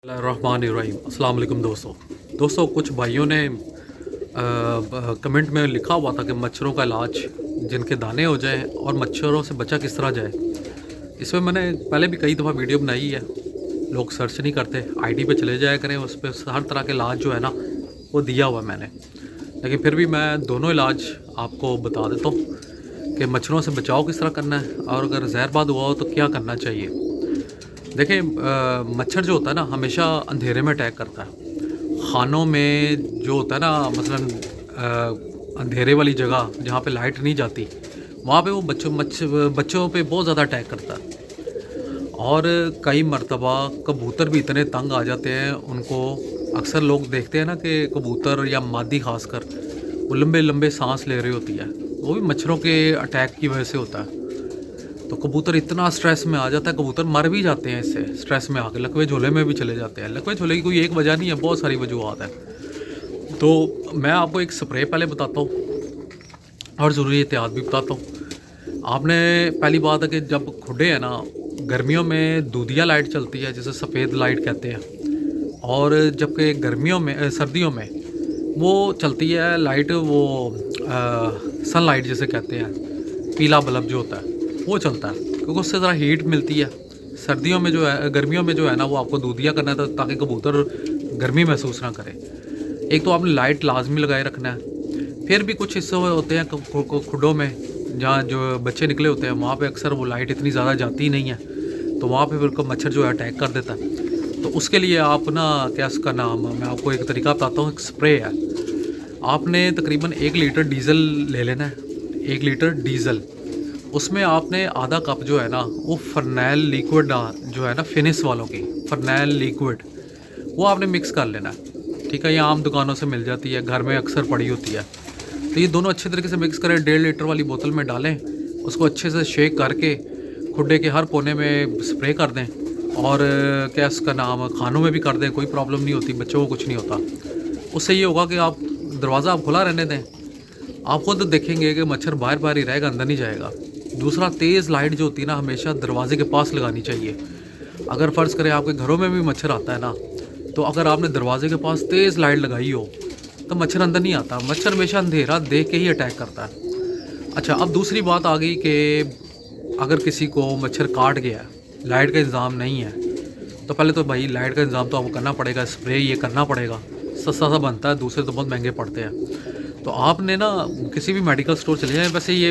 रहमानिर्रहीम। अस्सलाम वालेकुम दोस्तों कुछ भाइयों ने कमेंट में लिखा हुआ था कि मच्छरों का इलाज जिनके दाने हो जाएं और मच्छरों से बचा किस तरह जाए। इसमें मैंने पहले भी कई दफ़ा वीडियो बनाई है, लोग सर्च नहीं करते, आईडी पे चले जाया करें, उस पर हर तरह के इलाज जो है ना वो दिया हुआ मैंने। लेकिन फिर भी मैं दोनों इलाज आपको बता देता हूँ कि मच्छरों से बचाव किस तरह करना है और अगर जहरबाद हुआ हो तो क्या करना चाहिए। देखिए मच्छर जो होता है ना हमेशा अंधेरे में अटैक करता है। खानों में जो होता है ना मसलन अंधेरे वाली जगह जहाँ पे लाइट नहीं जाती वहाँ पे वो बच्चों पे बहुत ज़्यादा अटैक करता है। और कई मर्तबा कबूतर भी इतने तंग आ जाते हैं उनको, अक्सर लोग देखते हैं ना कि कबूतर या मादी खासकर वो लंबे लंबे सांस ले रही होती है, वो भी मच्छरों के अटैक की वजह से होता है। तो कबूतर इतना स्ट्रेस में आ जाता है, कबूतर मर भी जाते हैं इससे, स्ट्रेस में आके लकवे झोले में भी चले जाते हैं। लकवे झोले की कोई एक वजह नहीं है, बहुत सारी वजूहत है। तो मैं आपको एक स्प्रे पहले बताता हूँ और ज़रूरी एहतियात भी बताता हूँ। आपने पहली बात है कि जब खुडे हैं ना, गर्मियों में दूधिया लाइट चलती है जिसे सफ़ेद लाइट कहते हैं, और जबकि सर्दियों में वो चलती है लाइट, वो सन लाइट जिसे कहते हैं, पीला बल्ब जो होता है वो चलता है, क्योंकि उससे ज़रा हीट मिलती है। सर्दियों में जो है, गर्मियों में जो है ना वो आपको दूधिया करना है ताकि कबूतर गर्मी महसूस ना करे। एक तो आपने लाइट लाजमी लगाए रखना है। फिर भी कुछ हिस्से होते हैं खुडों में जहाँ जो बच्चे निकले होते हैं वहाँ पे अक्सर वो लाइट इतनी ज़्यादा जाती नहीं है, तो वहाँ पे फिर मच्छर जो है अटैक कर देता है। तो उसके लिए आप ना क्या उसका नाम, मैं आपको एक तरीका बताता हूँ, एक स्प्रे है। आपने तकरीबन 1 लीटर डीज़ल ले लेना है, 1 लीटर डीज़ल, उसमें आपने आधा कप जो है ना वो फरनैल लिक्विड जो है ना फिनिश वालों की फरनैल लिक्विड, वो आपने मिक्स कर लेना है। ठीक है, ये आम दुकानों से मिल जाती है, घर में अक्सर पड़ी होती है। तो ये दोनों अच्छे तरीके से मिक्स करें, 1.5 लीटर वाली बोतल में डालें, उसको अच्छे से शेक करके खुडे के हर कोने में स्प्रे कर दें। और क्या उसका नाम, खानों में भी कर दें, कोई प्रॉब्लम नहीं होती, बच्चों को कुछ नहीं होता। उससे ये होगा कि आप दरवाज़ा आप खुला रहने दें, आप खुद देखेंगे कि मच्छर बाहर बाहर ही रहेगा, अंदर नहीं जाएगा। दूसरा, तेज़ लाइट जो होती है ना हमेशा दरवाजे के पास लगानी चाहिए। अगर फ़र्ज़ करें आपके घरों में भी मच्छर आता है ना, तो अगर आपने दरवाजे के पास तेज़ लाइट लगाई हो तो मच्छर अंदर नहीं आता। मच्छर हमेशा अंधेरा देख के ही अटैक करता है। अच्छा, अब दूसरी बात आ गई कि अगर किसी को मच्छर काट गया, लाइट का इंतज़ाम नहीं है, तो पहले तो भाई लाइट का इंतज़ाम तो आपको करना पड़ेगा, स्प्रे ये करना पड़ेगा, सस्ता सा बनता है, दूसरे तो बहुत महंगे पड़ते हैं। तो आपने ना किसी भी मेडिकल स्टोर चले जाएं, वैसे ये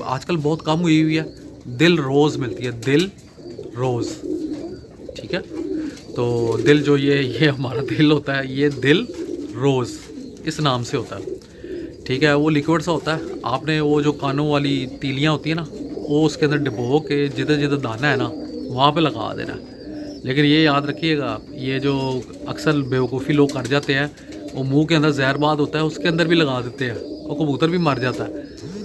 आजकल बहुत कम हुई है, दिल रोज़ मिलती है, दिल रोज़, ठीक है। तो दिल जो ये हमारा दिल होता है, ये दिल रोज़ इस नाम से होता है, ठीक है। वो लिक्विड सा होता है, आपने वो जो कानों वाली तीलियाँ होती है ना, वो उसके अंदर डुबो के जिधर जिधर दाना है ना वहाँ पे लगा देना। लेकिन ये याद रखिएगा, ये जो अक्सर बेवकूफ़ी लोग कर जाते हैं, वो मुंह के अंदर जहरबाद होता है उसके अंदर भी लगा देते हैं, और कबूतर भी मर जाता है।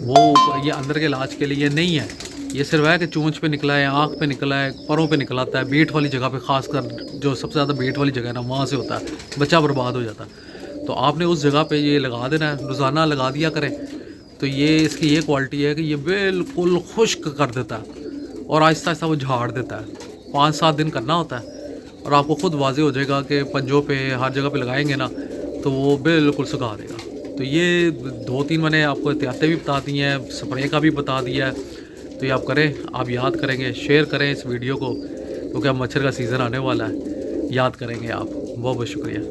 वो ये अंदर के इलाज के लिए नहीं है, ये सिर्फ है कि चूंच पे निकला है, आँख पे निकला है, परों पे निकल आता है, बीट वाली जगह पे, ख़ासकर जो सबसे ज़्यादा बीट वाली जगह है ना वहाँ से होता है, बच्चा बर्बाद हो जाता है। तो आपने उस जगह पे ये लगा देना है, रोज़ाना लगा दिया करें। तो ये इसकी ये क्वालिटी है कि ये बिल्कुल खुश्क कर देता है और आहिस्ता आहिस्ता वो झाड़ देता है। 5-7 दिन करना होता है और आपको खुद वाज़ेह हो जाएगा कि पंजों पे हर जगह पे लगाएंगे ना तो वो बिल्कुल सुखा देगा। तो ये 2-3 मैंने आपको एहतियातें भी बता दी हैं, स्प्रे का भी बता दिया है, तो ये आप करें, आप याद करेंगे, शेयर करें इस वीडियो को, क्योंकि अब मच्छर का सीज़न आने वाला है, याद करेंगे आप। बहुत बहुत शुक्रिया।